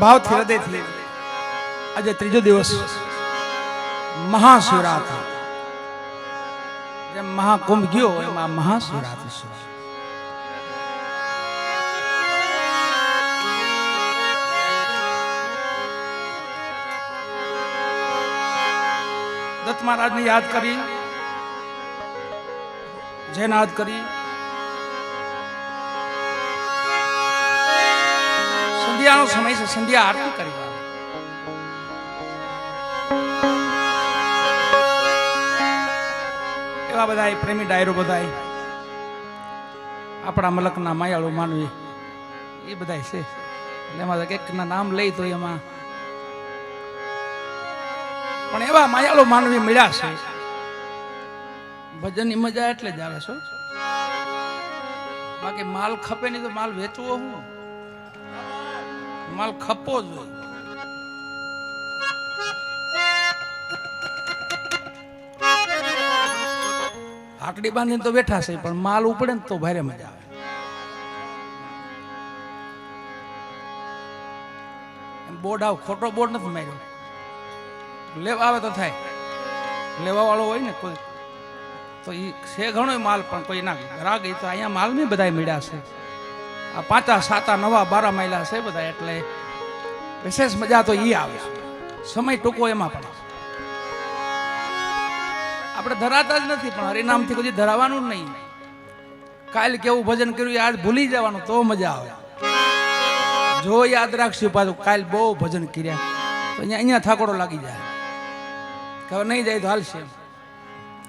ભાવથી હૃદયથી આજે ત્રીજો દિવસ મહાશિવરાત્રી, જેમ મહાકુંભ ગયો એમાં મહાશિવરાત્રી છે. દત્ત મહારાજને યાદ કરી, જયનાદ કરી, સંધ્યાનો સમય છે, સંધ્યા આરતી કરી. એવા બધા પ્રેમી ડાયરો, બધા આપણા મલકના માયાળુ માનવી એ બધા છે. એટલે એમાં એકના નામ લઈ તો એમાં પણ એવા માયાળુ માનવી મળ્યા છે. ભજનની મજા એટલે જ આવે છો. બાકી માલ ખપે નહીં તો માલ વેચવો હું, માલ ખપવો જોઈએ. આકડી બાંધીને તો બેઠા છે, પણ માલ ઉપડે ને તો ભારે મજા આવે. બોર્ડ આવ ખોટો બોર્ડ નથી માર્યો, લેવા આવે તો થાય. લેવા વાળો હોય ને કોઈ તો એ છે ઘણો માલ, પણ કોઈ ના ગ્રાહક તો અહીંયા માલ નહીં બધા મળ્યા છે. આ 5, 7, 9, 12 મહિલા છે બધા, એટલે વિશેષ મજા તો એ આવે. સમય ટૂંકો એમાં પણ આપણે ધરાતા જ નથી, પણ હરિનામથી કદી ધરાવાનું જ નહીં. કાલ કેવું ભજન કર્યું આજ ભૂલી જવાનું તો મજા આવે. જો યાદ રાખશું પાછું કાલ બહુ ભજન કર્યા તો અહીંયા થાકોડો લાગી જાય, ખબર નહીં જાય તો હાલશે.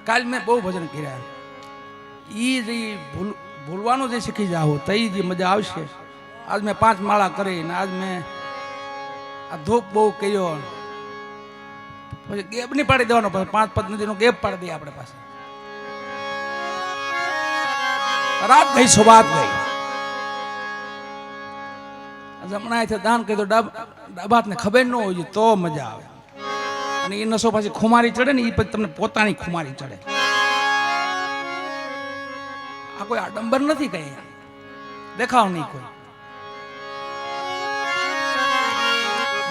કાલ મેં બહુ ભજન કર્યા, એ જે ભૂલવાનું જે શીખી જાઓ તો એ જે મજા આવશે. આજ મેં 5 માળા કરીને, આજ મેં આ ધૂપ બહુ કર્યો, પછી ગેપ નહીં પાડી દેવાનો, 5 પદ્ધતિનો ગેપ પાડી દઈએ આપણે પાસે. રાત ગઈ સુબાત ગઈ. હમણાં દાન કહી તો ડાબાતને ખબર ન હોય તો મજા આવે. અને એ નસો પાછી ખુમારી ચડે ને, એ પછી તમને પોતાની ખુમારી ચડે. આ કોઈ આડંબર નથી, કઈ દેખાવ નહીં કોઈ.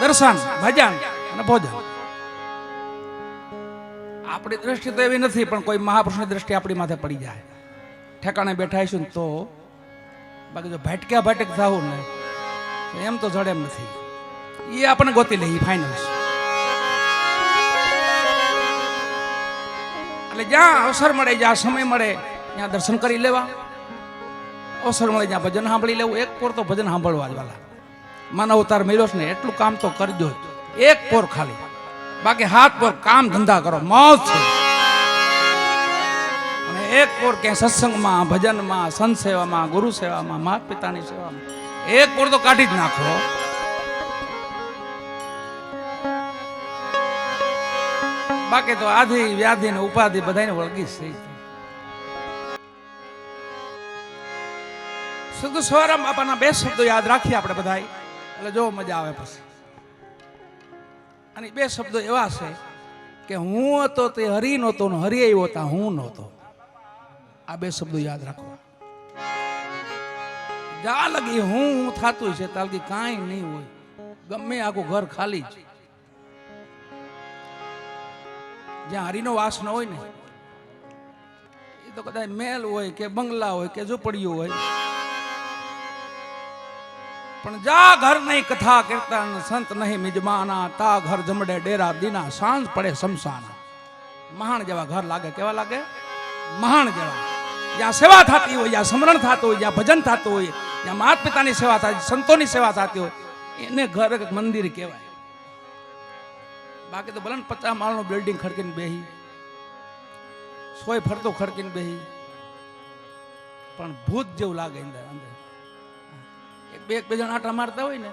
દર્શન, ભજન અને ભોજન. આપણી દ્રષ્ટિ તો એવી નથી, પણ કોઈ મહાપુરુષની દ્રષ્ટિ આપણી માથે પડી જાય. ઠેકાણે બેઠા છું તો, બાકી જો ભટક્યા ભટક થવું ને એમ તો જડે એમ નથી. એ આપણે ગોતી લે, ફાઇનલ. એટલે જ્યાં અવસર મળે, જ્યાં સમય મળે ત્યાં દર્શન કરી લેવા. અવસર મળે જ્યાં ભજન સાંભળી લેવું. એક પોર તો ભજન સાંભળવા જ વાલા. માનવ અવતાર મળ્યો છે ને એટલું કામ તો કરજો જ. એક પોર ખાલી, બાકી 7 પોર કામ ધંધા કરો, મોજ છે. અને એક પોર ક્યાંય સત્સંગમાં, ભજનમાં, સંત સેવામાં, ગુરુ સેવામાં, માતા પિતાની સેવામાં એક પોર તો કાઢી જ નાખો. બાકી તો આધિ વ્યાધિ ને ઉપાધિ બધાને વળગી છે. શુદ્ધ સ્વરામ બાપાના 2 શબ્દો યાદ રાખીએ આપણે બધા, એટલે જો મજા આવે પછી. અને 2 શબ્દો એવા છે કે હું હતો તે હરિ નહોતો, હરિ આવ્યો હતા હું નહોતો. આ 2 શબ્દો યાદ રાખવા. જ્યાં લગી હું થતું છે ત્યાં લગી કાંઈ નહીં હોય. ગમે આખું ઘર ખાલી જ. જ્યાં હરિનો વાસ ન હોય ને, એ તો કદાચ મહેલ હોય કે બંગલા હોય કે ઝૂંપડીઓ હોય, પણ જા ઘર નહીં કથા કીર્તન સંત નહીં મિજમાના, તા ઘર જમડે ડેરા દીના, સાંજ પડે શમશાના. મહાણ જેવા ઘર લાગે. કેવા લાગે? મહાણ જેવા. જ્યાં સેવા થતી હોય, જ્યાં સ્મરણ થતું હોય, જ્યાં ભજન થતું હોય, જ્યાં માતા પિતાની સેવા થતી, સંતોની સેવા થતી હોય, એને ઘર મંદિર કહેવાય. બાકી તો ભલે 50 માળનું બિલ્ડિંગ ખડકીને બેહી, 100 ફરતો ખડકીને બેહી, પણ ભૂત જેવું લાગે અંદર. બે જણા આટા મારતા હોય ને,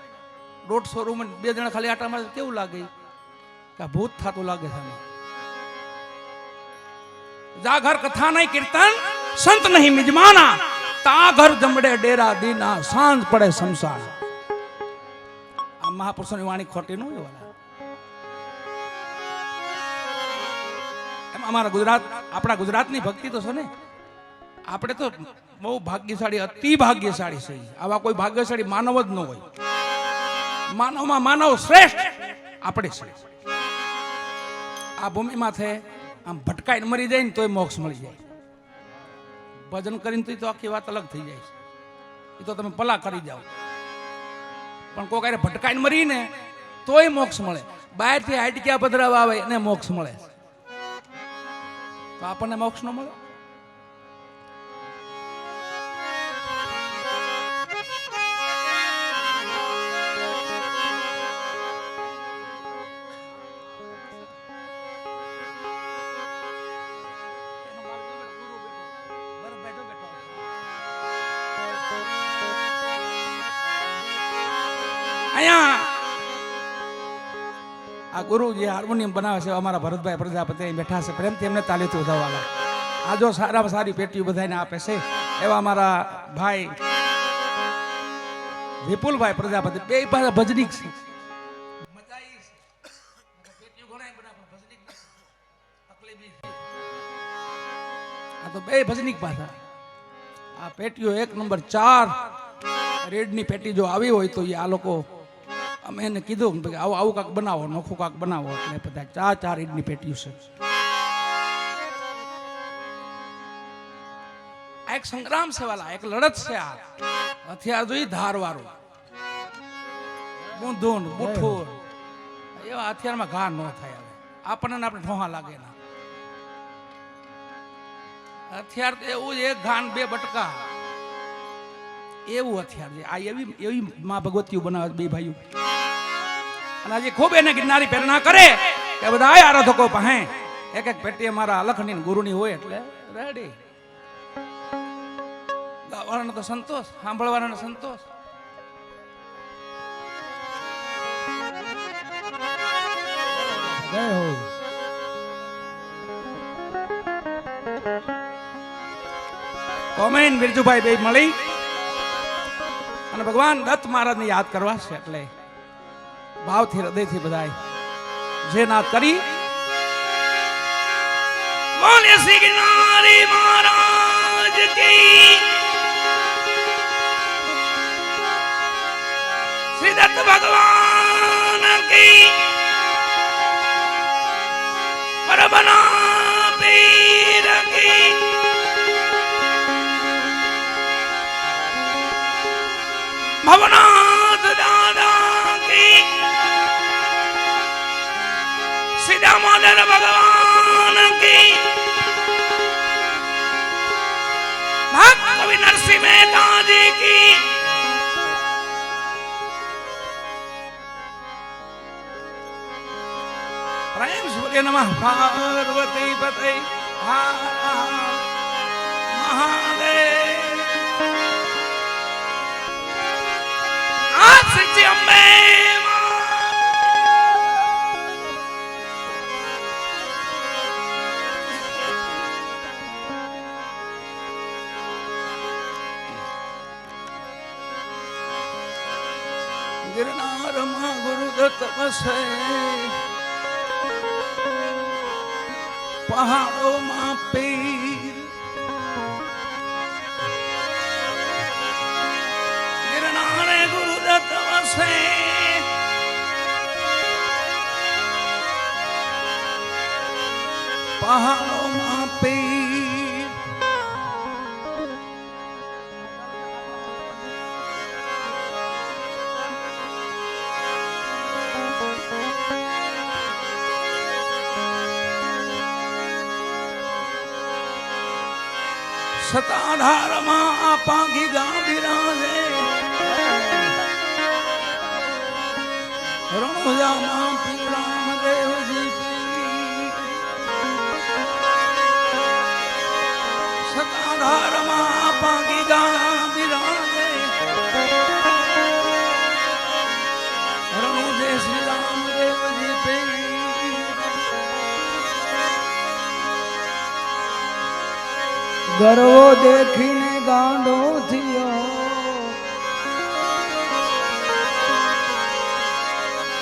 150 રૂમ 2 જણા ખાલી આટા મારતા કેવું લાગે? કે ભૂત થતું લાગે છે. જા ઘર કથા નહીં કીર્તન સંત નહીં મિજમાના, તા ઘર જમડે ડેરા દીના, સાંજ પડે શમશાન. આ મહાપુરુષોની વાણી ખોટી ન હોય. એમ અમારા ગુજરાત, આપણા ગુજરાતની ભક્તિ તો છે ને. આપણે તો બહુ ભાગ્યશાળી, અતિ ભાગ્યશાળી છે. આવા કોઈ ભાગ્યશાળી માનવ જ ન હોય. માનવમાં માનવ શ્રેષ્ઠ આપણે છે. આ ભૂમિ માથે આમ ભટકાઈને મરી જાય ને તોય મોક્ષ મળી જાય. ભજન કરીને તો આખી વાત અલગ થઈ જાય છે. એ તો તમે પલા કરી જાઓ, પણ કોઈ કારે ભટકાઈને મરીને તોય મોક્ષ મળે. બહારથી હાડક્યા પધરાવા આવે એને મોક્ષ મળે, તો આપણને મોક્ષ ન મળે. અહીંયા આ ગુરુ જે હાર્મોનિયમ બનાવે છે અમારા ભરતભાઈ પ્રજાપતિ અહીં બેઠા છે. પ્રેમથી એમને તાલીથી ઉધાવવાના. આ જો સારામાં સારી પેટીઓ બધાને આપે છે એવા અમારા ભાઈ વિપુલભાઈ પ્રજાપતિ, બે પાસે ભજનીક છે. આ તો બે ભજનીક પાછા. આ પેટીઓ 1 નંબર 4 રેડની પેટી જો આવી હોય તો આ લોકો અમે એને કીધું કે આવું આવું કાંક બનાવો, નોખું કાંક બનાવો. એટલે બધા 4 ઈડની પેટીઓ છે. આ એક સંગ્રામ છે વાલા, એક લડત છે. આ હથિયાર જોઈ ધારવાળું, બુંધુન બુઠ્ઠું એવા હથિયારમાં ઘા ન થાય. હવે આપણને આપણે ઠોહા લાગે ના. હથિયાર તો એવું જ, એક ઘાન 2 બટકા એવું હથિયાર છે. આ એવી એવી માં ભગવતીઓ બનાવે બે ભાઈઓ. અને આજે ખૂબ એને ગિરનારી પ્રેરણા કરે કે બધા આરાધકો પાસે એક એક પેટી મારા અલખની ગુરુની હોય એટલે રેડી. ગાવાનો તો સંતોષ, સાંભળવાનો સંતોષ. કોમેન બિરજુભાઈ બે મળી અને ભગવાન દત્ત મહારાજને યાદ કરવા છે. એટલે ભાવથી હૃદયથી બધાય જે નાદ કરી બોલે શ્રી ગિરનારી મહારાજ કી, શ્રી દત્ત ભગવાન કી, પરબના પીર કી, ભવનાથ દાદા કી, શ્રી દામોદર ભગવાન કી, ભક્ત કવિ નરસિંહ મહેતા જી કી, પ્રેમ સૂર્ય નમઃ પાર્વતી પતે મહાદેવ. આ શ્રી અંબે ગિરનારમાં ગુરુદત્ત વસે, પહાડોમાં પીર, ગિરનારે ગુરુદત્ત વસે, પહાડોમાં પીર. સતાધારમાં પાંગી ગા બિરાજે, રણુજામાં પીરામ દેવજી પીર. સતાધારમાં પાંગી ગા બિરાજે, રણુજે શ્રી રામ દેવજી પીર. ગરવો દેખીને ગાંડો થયો,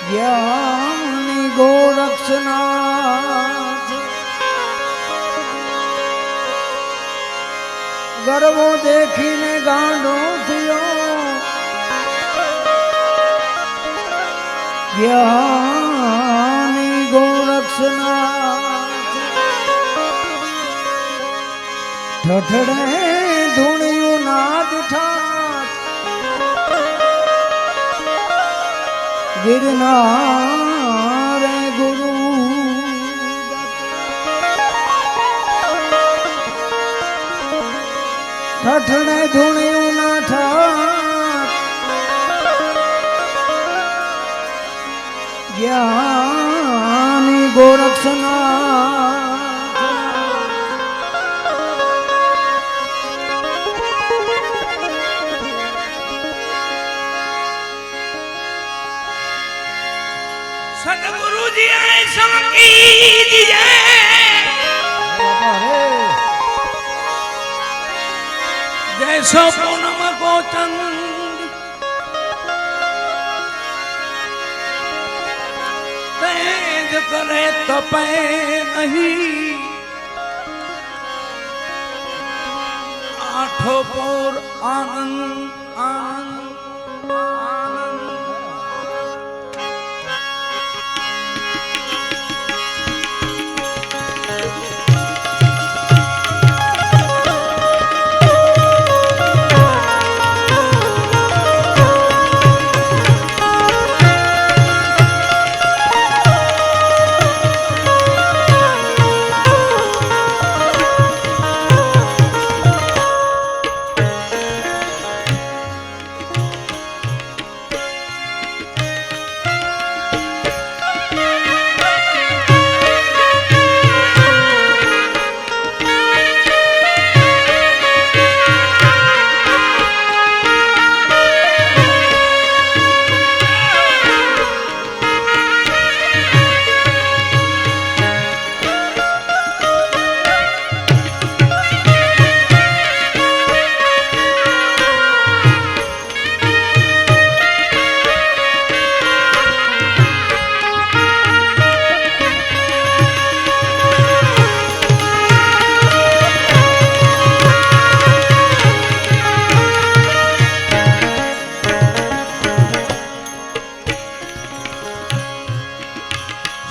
જ્ઞાની ગોરક્ષનાથ. ગરવો દેખીને ગાંડો થયો, જ્ઞાની ગોરક્ષના ઠઠડે ધૂણિયું નાદ ઠાક ગિરનાર ગુરુ ઠઠડે ધૂણિયું ના ઠાક જ્ઞાની ગોરક્ષના सतगुरु जी ऐसा कीजिए जैसो पूनम को चंद तेज करे तपे नहीं आठों पोर आनंद आनंद आनंद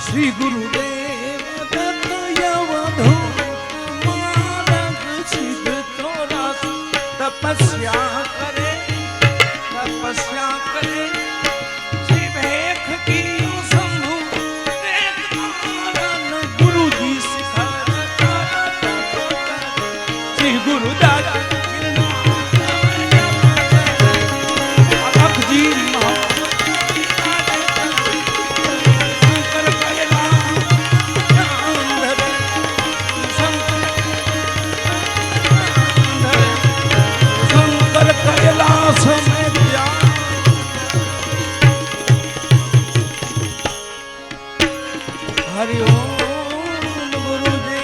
श्री गुरुदेव दत्त यवधूत मार्ग सिद्ध चौरास तपस्या करे श्री भेख की शंभु एक मारन गुरु जी सिखाता श्री गुरुदास अलख जी हरि ओम गुरु जी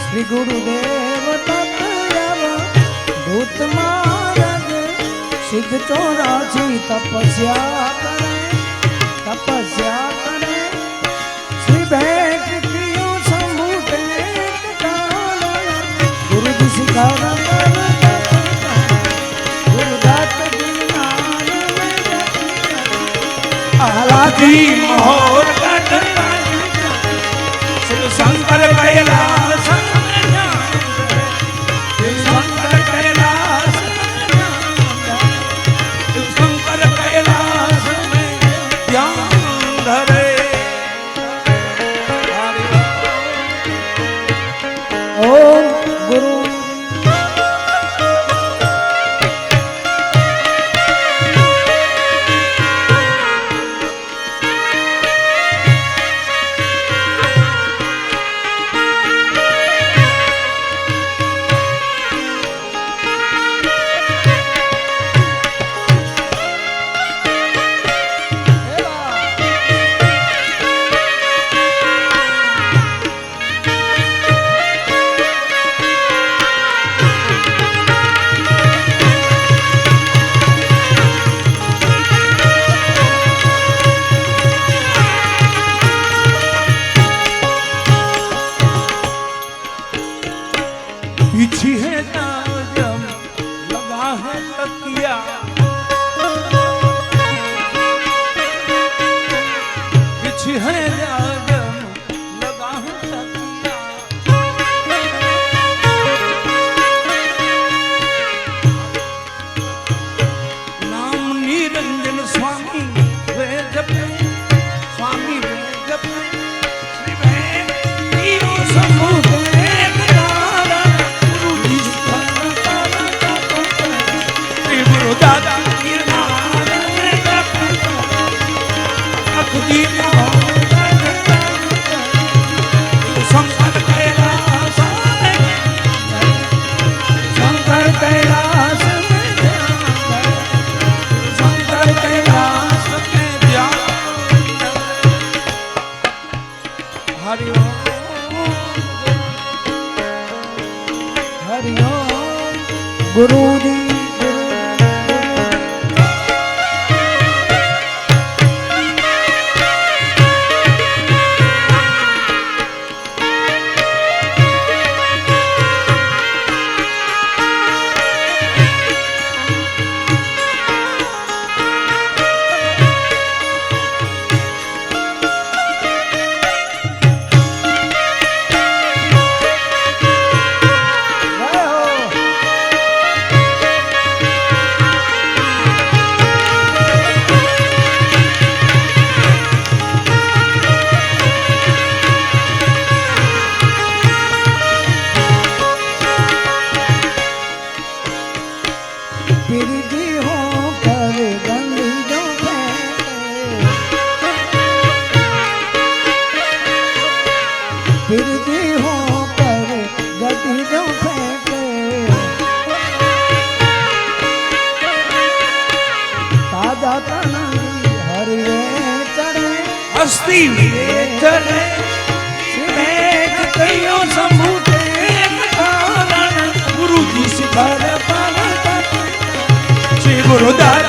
श्री गुरुदेव दत्त यवधूत मार्ग सिद्ध चौरासी तपस्या करे श्री भेंट कियो शंभु टेक काल गुरु जी सिखावा आलाजी मोहर शिव शंकर कैलाश शिव शंकर कैलाश शिव शंकर कैलाश में ध्यान धरे ओम गुरु લાખજી શંકર કૈલાસ શંકર કૈલાસ મેં ધ્યાન શંકર કૈલાસ હરિ હરિઓમ ગુરુજી फिरती हो कर गंदी जो फिरती हो कर गति जो फेंके ताजा तनंगी हरिवे चढ़े હસ્તી चढ़े सिमेट कईयों समूते कारण ગુરુજી शिखर पर શ્રી ગુરુદાસ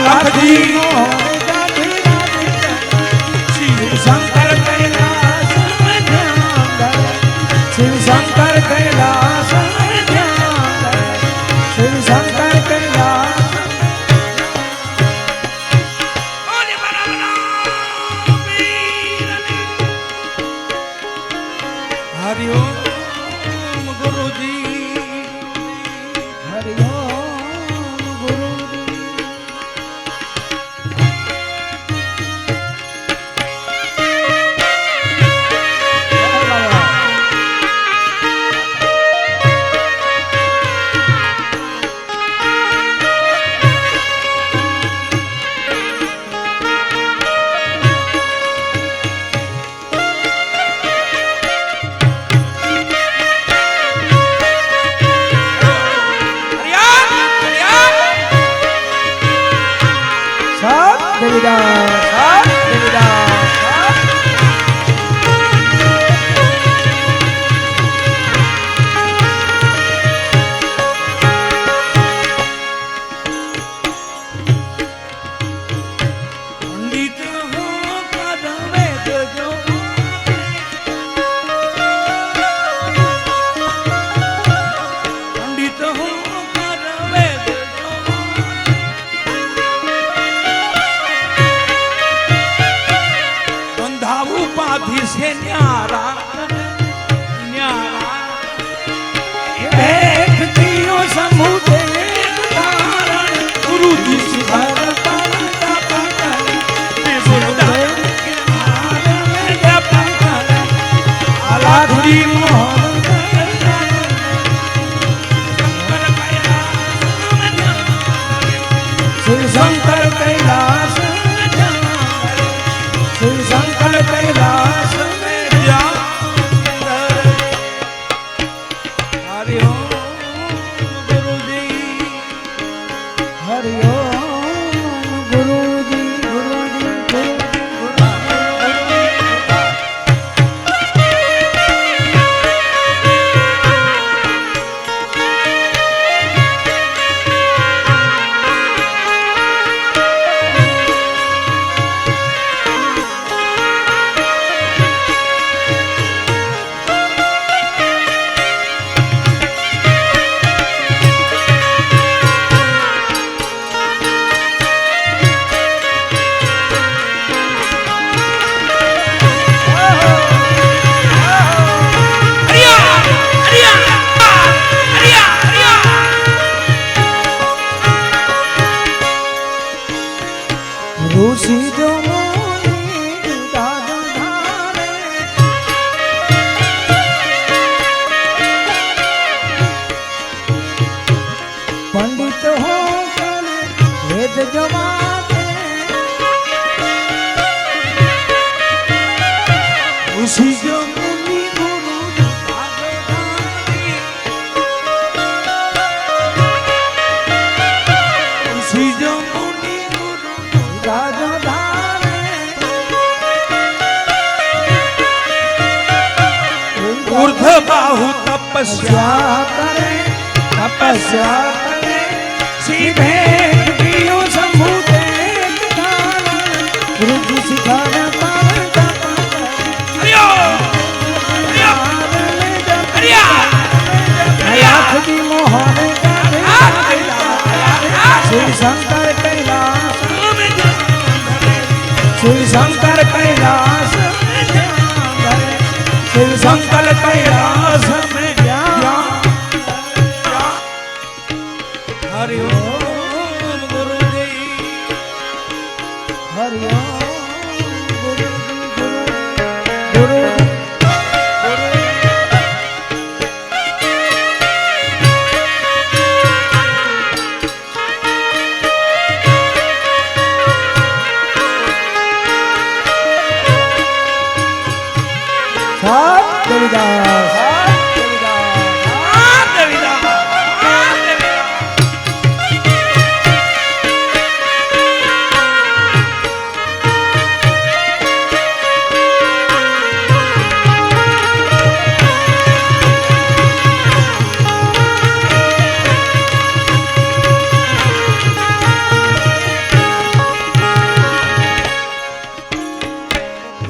લાખજી શિવ શંકર કૈલાસ शिव शंकर कैलास शिव शंकर कैलास હરિ ઓમ ગુરુજી हरिओम गुरुजी देवीदास देवीदास पंडित हो कर वेद जो पंडित हो कर वेद जो बंधा उपाधि से न्यारा न्यारा देखतियों समूते कारण गुरु जी शिखर पर लाखजी शिव शंकर कैलास शिव शंकर कैलास हरि ओम गुरुजी हरिओम गुरुजी गुरुजी ऋषि जो मोनी दादा धारे पंडित हो कर वेद जवान जाते उसी जो मुनि गुरु राजधानी उसी जो मुनि गुरु राजधानी ऊर्ध बाहु तपस्या तपस्या करे सीधे दियो शंभु देख गुरु जी सिखाना पावन दी मोहन श्री शंकर कैलाश श्री शंकर कैलाश श्री शंकर कैलाश में हरि ओम गुरुजी हरि ओम गुरु गुरु देवीदास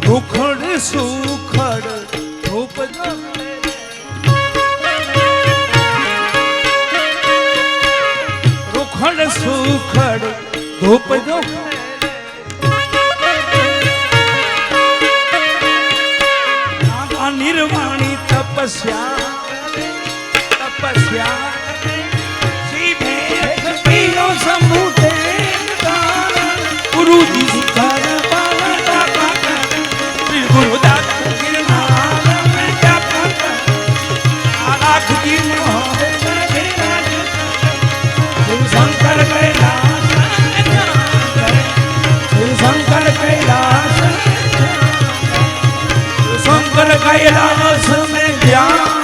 रुखड़ सुखड़ धूप रुखड़ सुखड़ धूप जो निर्वाणी तपस्या तपस्या सीधे पियो शंभु देख गुरु जी सिखाना गुरुदास गिरनार में जप आँख की मोहर श्री शंकर कैलाश श्री शंकर कैलाश शंकर कैलाश में ध्यान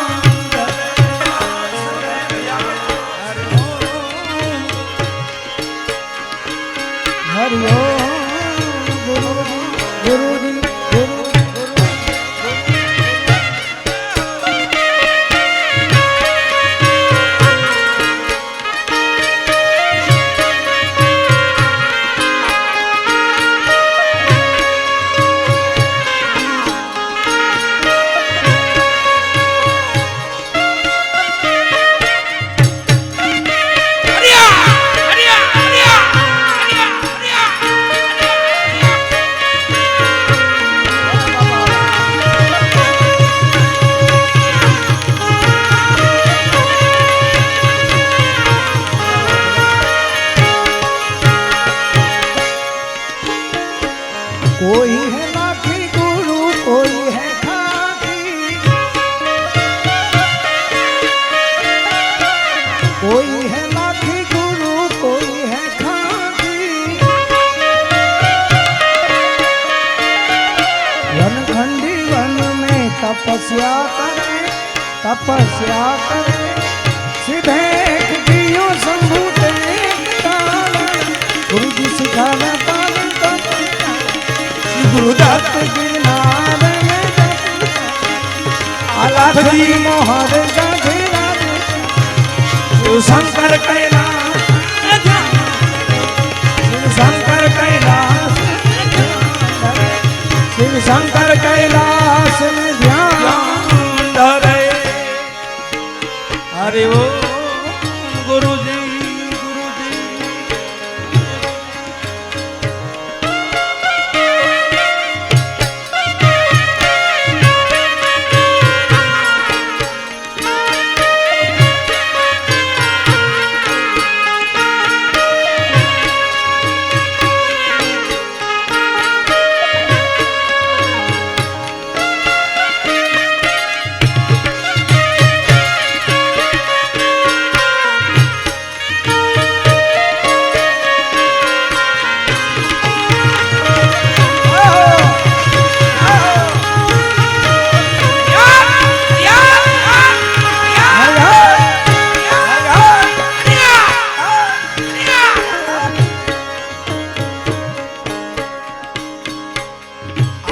हरि ओम गुरु गुरु कोई है लाठी गुरु कोई है खाकी कोई है लाठी गुरु कोई है खाकी वनखंडी वन में तपस्या करे सीधे दियो शंभु देख गुरु जी सिखाना पावन गुरुदास गिरनार में आलाख जी मोहर गधेरा शिव शंकर कैलाश शिव शंकर कैलाश शिव शंकर कैलाश में ध्यान धरे हरि ओम गुरु जी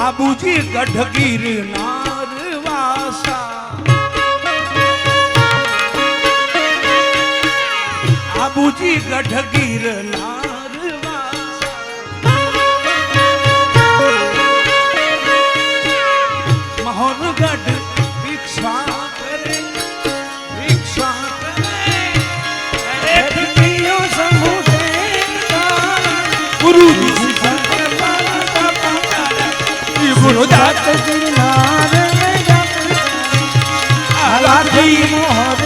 આબુજી ગઢ ગિરનાર વાસા આબુજી ગઢ ગિરનાર વાસા મહોરગઢ ભિક્ષા કરે ગુરુજી ગુરુદાસ गिरनार में जाकर આલાજી मोहर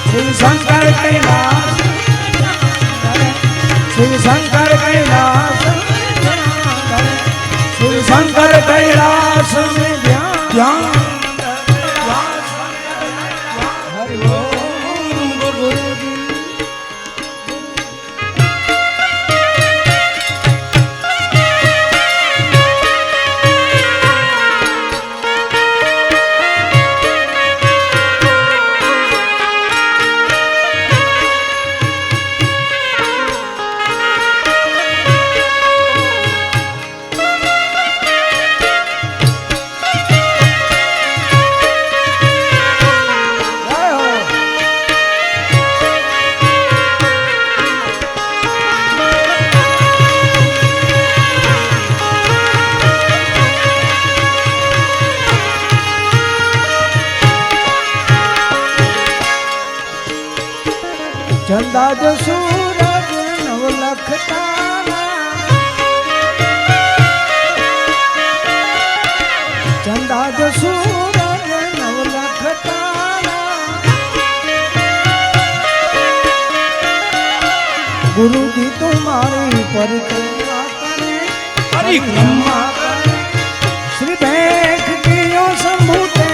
श्री शंकर कैलाश श्री शंकर कैलाश श्री शंकर कैलाश में ध्यान हरि ओम गुरुजी चंदा जो सूरज नवलख तारा चंदा जो सूरज नवलख तारा गुरु जी तुम्हारी परिक्रमा करे પરિક્રમા करे श्री भेंट कियो संभूते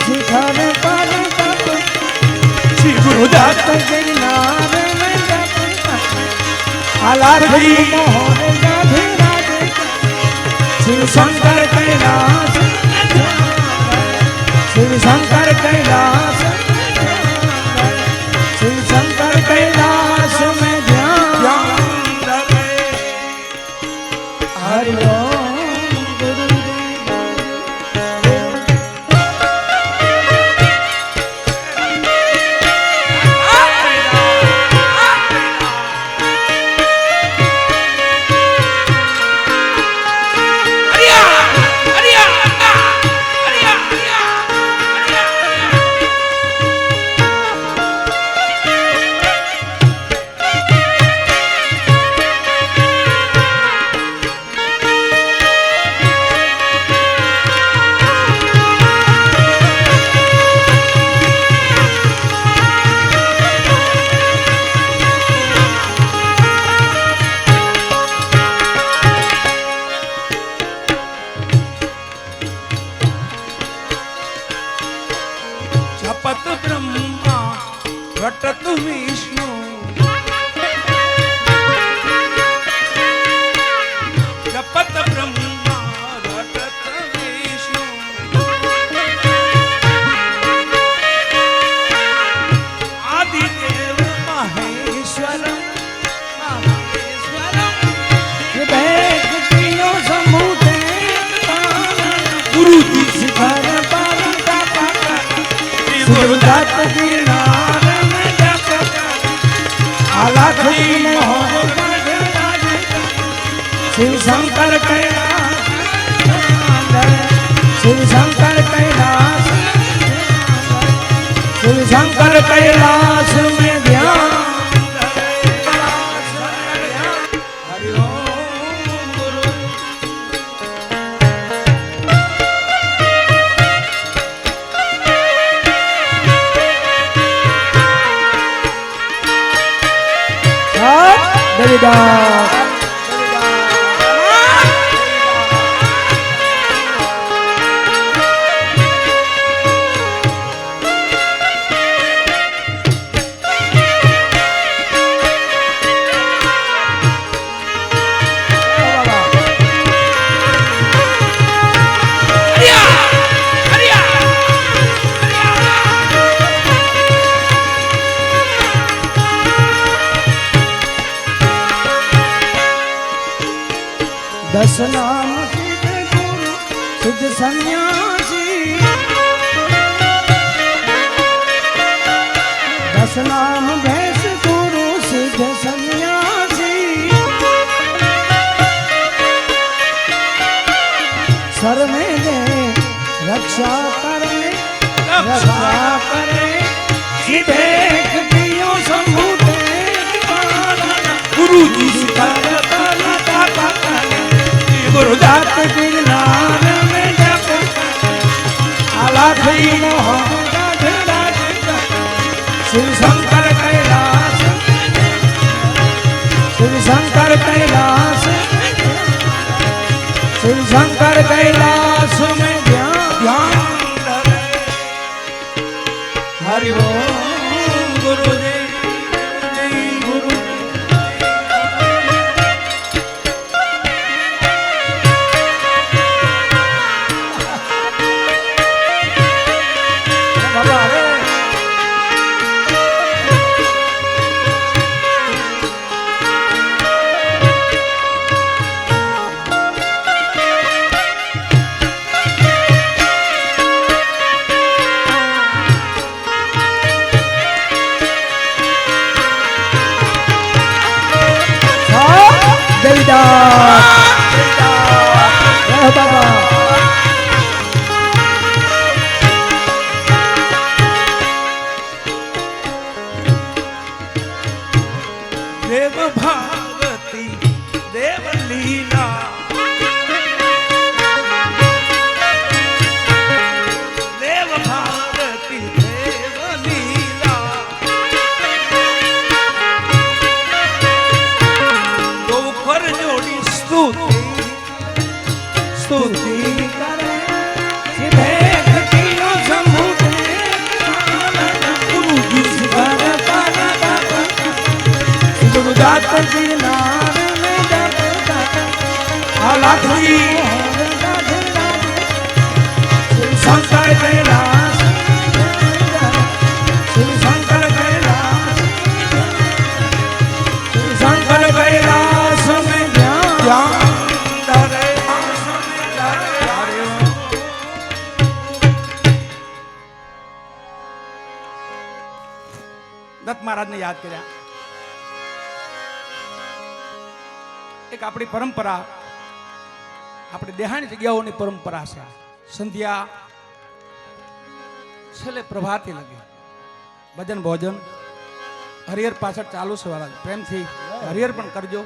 शिखर पर શ્રી ગુરુદાસ गिरनार में आलाधी मोहर गाधीराज शिव शंकर कैलाश शिव शंकर कैलाश शिव शंकर कैलाश में ध्यान हरि ओम गुरुदेव જપત બ્રહ્મા ઘટત વિષ્ણુ જપત બ્રહ્મા ઘટત વિષ્ણુ આદિદેવ મહેશ્વર भेंट कियो संभूते ગુરુજી शिखर पर गुरुदास गिरनार में आलाधी मोहर गाधीराज शिव शंकर कैलाश शिव शंकर कैलाश शिव शंकर कैलाश में ध्यान હરિ ઓમ ગુરુ देवीदास दस नाम सिद्ध गुरु सिद्ध सन्यासी, दस नाम भैंस गुरु सिद्ध सन्यासी, सर में दे रक्षा करे सीधे कटियों शंभु गुरु जी गुरु दात गिरनार में जप आलाखी शिव शंकर कैलाश, शिव शंकर कैलाश, शिव शंकर कैलाश में ध्यान हरि बोल गुरु जी गुरु बाबा रे बाबा देव भारती देव लीला, देव भारती देव लीला, दो कर जोड़ी स्तुति स्तुति करे सीधे कटियों शंभु गुरु जी सिखर गुरु दात गिरनार में जप आलाखी शिव शंकर कैलाश, शिव शंकर कैलाश, शिव शंकर कैलाश में ध्यान દત્ત મહારાજને યાદ કર્યા. એક આપણી પરંપરા, આપણી દેહાણી જગ્યાઓની પરંપરા છે. સંધ્યા છેલ્લે પ્રભાતી લગે ભજન ભોજન હરિહર પાછળ ચાલુ છે. વાળા પ્રેમથી હરિહર પણ કરજો.